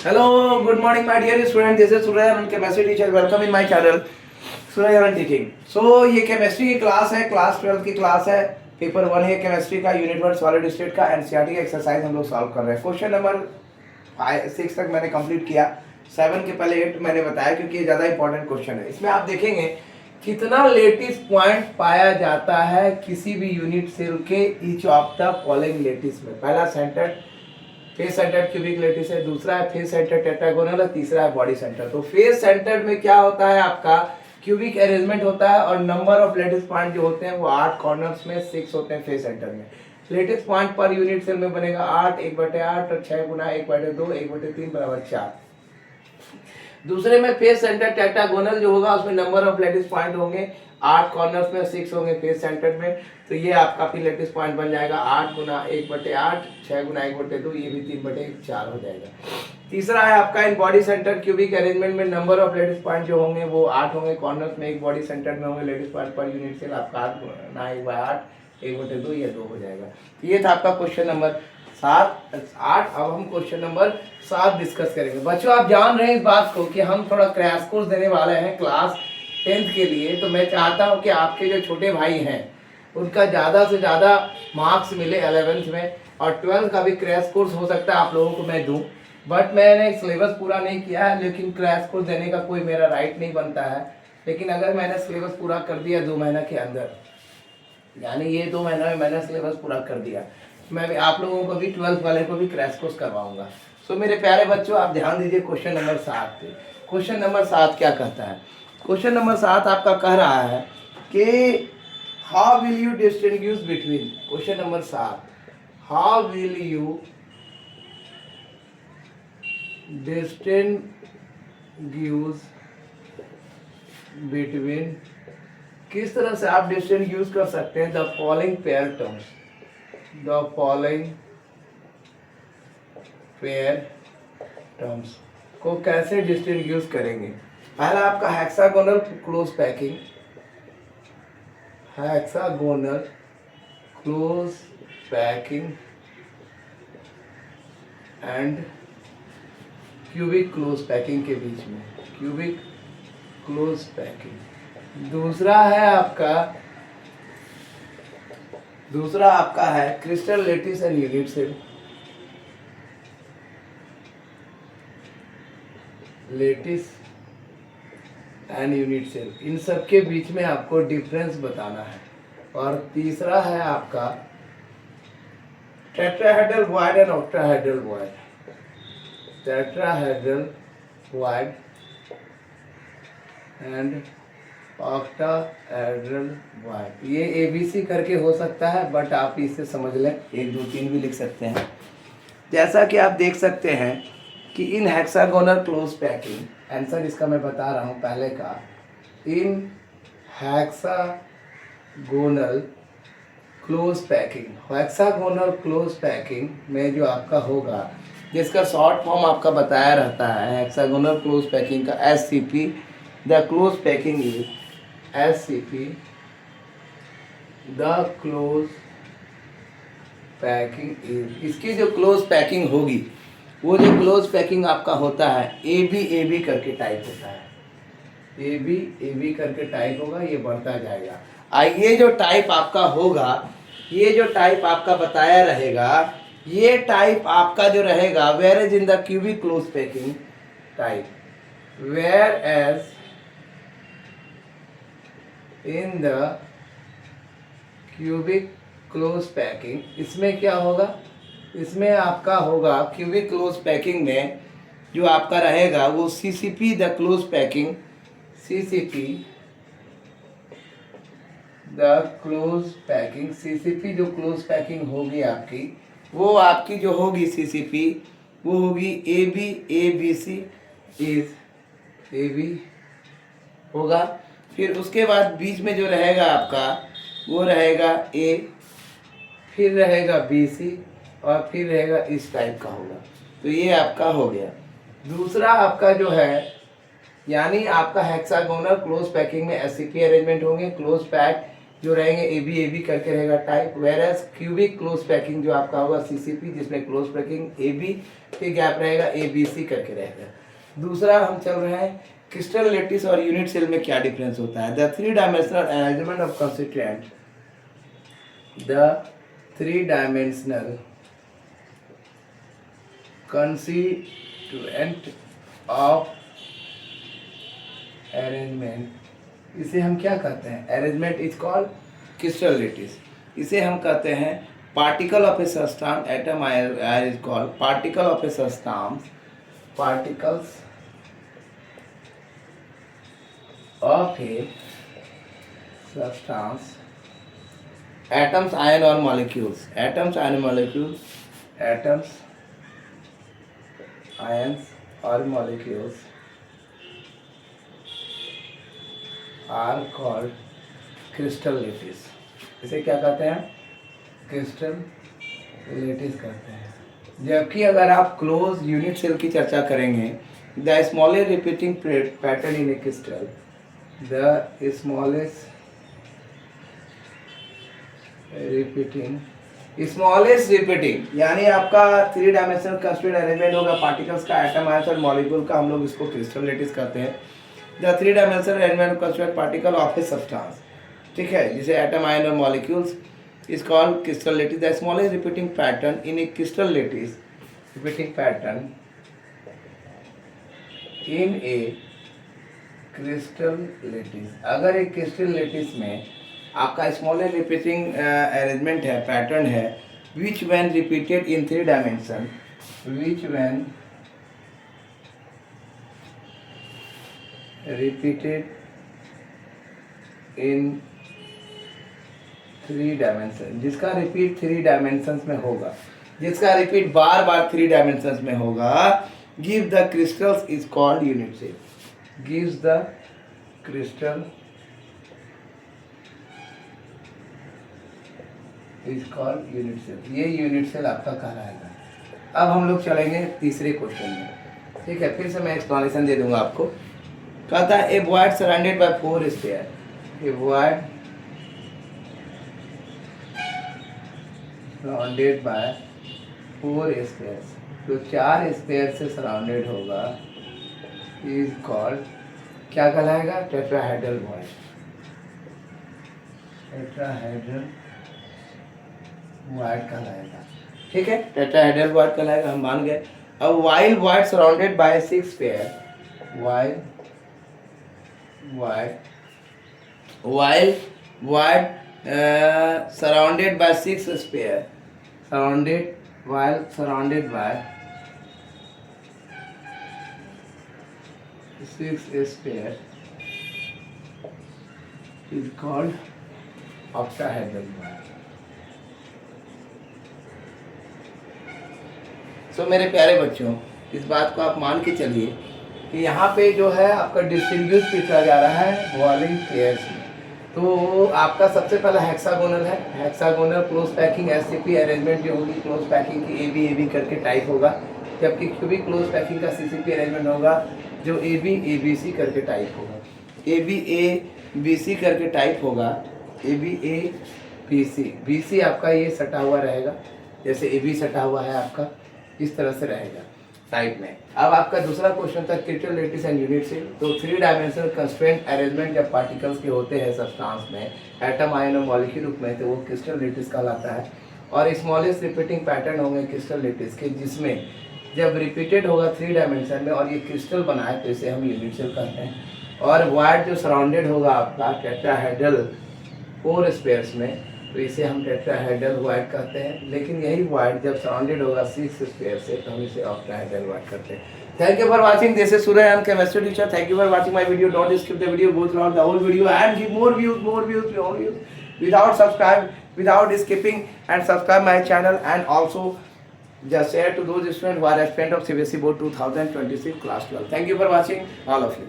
Hello, good morning, my dear student. This is Suryanan, chemistry teacher. Welcome in my channel, Suryanan teaching. So ये chemistry की class है, class 12 की class है. Paper 1 है chemistry का, unit 1 solid state का NCERT का exercise हम लोग सॉल्व कर रहे हैं. क्वेश्चन नंबर 6 तक मैंने कंप्लीट किया. 7 के पहले 8 मैंने बताया क्योंकि ये ज़्यादा इंपॉर्टेंट क्वेश्चन है. इसमें आप देखेंगे कितना लेटिस पॉइंट पाया जाता है किसी भी यूनिट सेल के each of the following lattice में. पहला centre face centre cubic lattice है, दूसरा है फेस सेंटर टेट्रागोनल है, तीसरा है बॉडी सेंटर. तो फेस सेंटर में क्या होता है आपका क्यूबिक अरेंजमेंट होता है और नंबर ऑफ लेटिस पॉइंट जो होते हैं वो 8 कॉर्नर्स में 6 होते हैं फेस सेंटर में. लेटिस पॉइंट पर यूनिट सेल में बनेगा 8 1/8 और 6 गुना 1/2 1/3 बराबर 4. दूसरे में फेस सेंटर टेट्रागोनल जो होगा उसमें नंबर ऑफ लेटिस पॉइंट होंगे 8 कॉर्नर्स में 6 होंगे फेस सेंटर में. तो ये आपका फिर लेटिस पॉइंट बन जाएगा 8 गुना 1/8 6 गुना 1/2 ये भी 3/4 हो जाएगा. तीसरा है आपका in body centre cubic arrangement में नंबर ऑफ लेटिस पॉइंट जो होंगे वो 8 होंगे कॉर्नर्स में. एक बॉडी सेंटर में होंगे लेटिस पॉइंट पर यूनिट सेल आपका 8 गुना 1/8 1/2 ये 2 हो जाएगा. ये था आपका क्वेश्चन नंबर 8. अब हम क्वेश्चन नंबर 7 डिस्कस करेंगे. बच्चों आप जान रहे हैं इस बात को कि हम थोड़ा क्रैश कोर्स देने वाले हैं क्लास 10th के लिए. तो मैं चाहता हूं कि आपके जो छोटे भाई हैं उनका ज़्यादा से ज़्यादा मार्क्स मिले 11th में, और 12th का भी क्रैश कोर्स हो सकता है आप लोगों को मैं दूं. बट मैंने सिलेबस पूरा नहीं किया है, लेकिन क्रैश कोर्स देने का कोई मेरा राइट नहीं बनता है. लेकिन अगर मैंने सिलेबस पूरा कर दिया 2 महीना के अंदर, यानी ये 2 महीना में मैंने सिलेबस पूरा कर दिया, मैं भी आप लोगों को भी 12th वाले को भी क्रैश कोर्स करवाऊंगा. सो मेरे प्यारे बच्चों आप ध्यान दीजिए क्वेश्चन नंबर 7 पे. क्वेश्चन नंबर 7 क्या कहता है? क्वेश्चन नंबर 7 आपका कह रहा है कि how will you distinguish between. Question number 7 how will you distinguish between, किस तरह से आप डिस्टिंग्विश कर सकते हैं the following pair terms. The following pair terms को कैसे डिस्टिंग्विश करेंगे? पहला आपका hexagonal close packing, hexagonal close packing and cubic close packing के बीच में क्यूबिक क्लोज पैकिंग. दूसरा आपका है crystal lattice and unit cell. Lattice and unit cell, इन सब के बीच में आपको डिफरेंस बताना है. और तीसरा है आपका tetrahedral void and octahedral void. Tetrahedral void and octahedral void. ये ABC करके हो सकता है, बट आप इसे समझ लें 1 2 3 भी लिख सकते हैं. जैसा कि आप देख सकते हैं कि इन हेक्सागोनल क्लोज पैकिंग, आंसर इसका मैं बता रहा हूँ पहले का. इन hexagonal close packing, hexagonal close packing में जो आपका होगा, जिसका शॉर्ट फॉर्म आपका बताया रहता है हेक्सागोनल क्लोज पैकिंग का SCP. The close packing is SCP. The close packing is, इसकी जो क्लोज पैकिंग होगी वो जो क्लोज पैकिंग आपका होता है AB करके टाइप होता है. AB करके टाइप होगा, ये बढ़ता जाएगा. ये जो टाइप आपका होगा, ये जो टाइप आपका बताया रहेगा, ये टाइप आपका जो रहेगा whereas in the cubic close packing type, whereas in the cubic close packing, इसमें क्या होगा, इसमें आपका होगा क्यूबिक क्लोज पैकिंग में जो आपका रहेगा वो CCP the close packing, CCP the close packing. CCP जो क्लोज पैकिंग होगी आपकी, वो आपकी जो होगी CCP वो होगी ABC इज AB होगा. फिर उसके बाद बीच में जो रहेगा आपका वो रहेगा A, फिर रहेगा BC और फिर रहेगा इस टाइप का होगा. तो ये आपका हो गया. दूसरा आपका जो है, यानी आपका हेक्सागोनल क्लोज पैकिंग में SCP अरेंजमेंट होंगे, क्लोज पैक जो रहेंगे ए बी करके रहेगा type, whereas cubic close packing जो आपका होगा CCP, जिसमें क्लोज पैकिंग ए बी के गैप रहेगा ABC करके रहेगा। दूसरा हम चल रहे हैं क्रिस्टल लेटिस और यूनिट सेल में क्या डिफरेंस होता है। The 3 dimensional arrangement of constituent, the 3 dimensional constituent of arrangement, इसे हम क्या कहते हैं, arrangement is called crystal lettuce. इसे हम कहते हैं particle of a substance, atom is called particle of a substance, particles of a substance, atoms, ion or molecules, atoms, ion, molecules, atoms, ions or molecules are called crystal lattice। इसे क्या कहते हैं, crystal lettuce कहते हैं। जबकि अगर आप close unit cell की चर्चा करेंगे, the smallest repeating pattern in A crystal, the smallest repeating यानी आपका 3 डायमेंशनल कंस्ट्रेंट अरेंजमेंट होगा पार्टिकल्स का, एटम, आयंस और मॉलिक्यूल का, हम लोग इसको क्रिस्टल लेटिस कहते हैं। The 3 dimensional arrangement constraint particle of a substance, ठीक है, जिसे एटम, आयन और molecules is called crystal lettuce. The smallest repeating pattern in A crystal lettuce, repeating pattern in A crystal lettuce, अगर एक crystal lettuce में आपका smallest repeating arrangement है, pattern है, विच when repeated in 3 dimension, which when repeated in 3 dimension, जिसका repeat 3 dimensions में होगा, जिसका रिपीट बार बार 3 डायमेंशंस में होगा, give the crystals is called unit cell, gives the crystal is called unit cell। ये unit cell आपका कहलाएगा। अब हम लोग चलेंगे तीसरे क्वेश्चन में, ठीक है, फिर से मैं एक्सप्लेनेशन दे दूंगा आपको। कहता है ए void surrounded by 4 sphere, A void surrounded by 4 spheres, तो 4 स्फीयर से सराउंडेड होगा, इज कॉल्ड, क्या कहलाएगा, टेट्राहेड्रल वॉइड, टेट्राहेड्रल वॉइड कहलाएगा, ठीक है, टेट्राहेड्रल वॉइड कहलाएगा, हम मान गए। अब while void surrounded by 6 sphere, while void surrounded by 6 sphere, surrounded by 6 sphere is called octahedral wire। सो मेरे प्यारे बच्चों, इस बात को आप मान के चलिए कि यहाँ पे जो है आपका डिस्ट्रीब्यूट पिछड़ा जा रहा है वॉलिंग पेयर्स में। तो आपका सबसे पहला हेक्सागोनल है, hexagonal close packing SCP arrangement जो होगी, क्लोज पैकिंग की AB करके टाइप होगा, जबकि क्यूबिक क्लोज पैकिंग का CCP अरेंजमेंट होगा जो AB ABC करके टाइप होगा, AB ABC करके टाइप होगा, AB ABC, BC आपका ये सटा हुआ रहेगा, जैसे AB सटा हुआ है आपका, इस तरह से रहेगा टाइप में। अब आपका दूसरा क्वेश्चन था crystal lattice and unit cell. तो 3 डायमेंशनल कंस्ट्रेंट अरेंजमेंट जब पार्टिकल्स के होते हैं सब्सटेंस में, एटम, आयन और मॉलिक्यूल रूप में, तो वो क्रिस्टल लेटिस कहलाता है। और स्मॉलेस्ट रिपीटिंग पैटर्न होंगे क्रिस्टल लेटिस के, जिसमें जब रिपीटेड होगा 3 डायमेंशन में और ये क्रिस्टल बना है, तो इसे हम यूनिट सेल कहते हैं। और वाइड जो सराउंडेड होगा आपका टेट्राहेड्रल 4 स्पेयर्स में, तो इसे हम टेट्राहेड्रल वाइड कहते हैं। लेकिन यही वाइड जब सराउंडेड होगा 6 स्पेयर से, तो हम इसे ऑक्टाहेड्रल वाइड करते हैं। Thank you for watching. This is Surya, I'm chemistry teacher. Thank you for watching my video. Don't skip the video. Go throughout the whole video and give more views, more views. Without skipping, and subscribe my channel, and also just share to those students who are aspirant of CBSE Board 2026 class 12. Thank you for watching, all of you.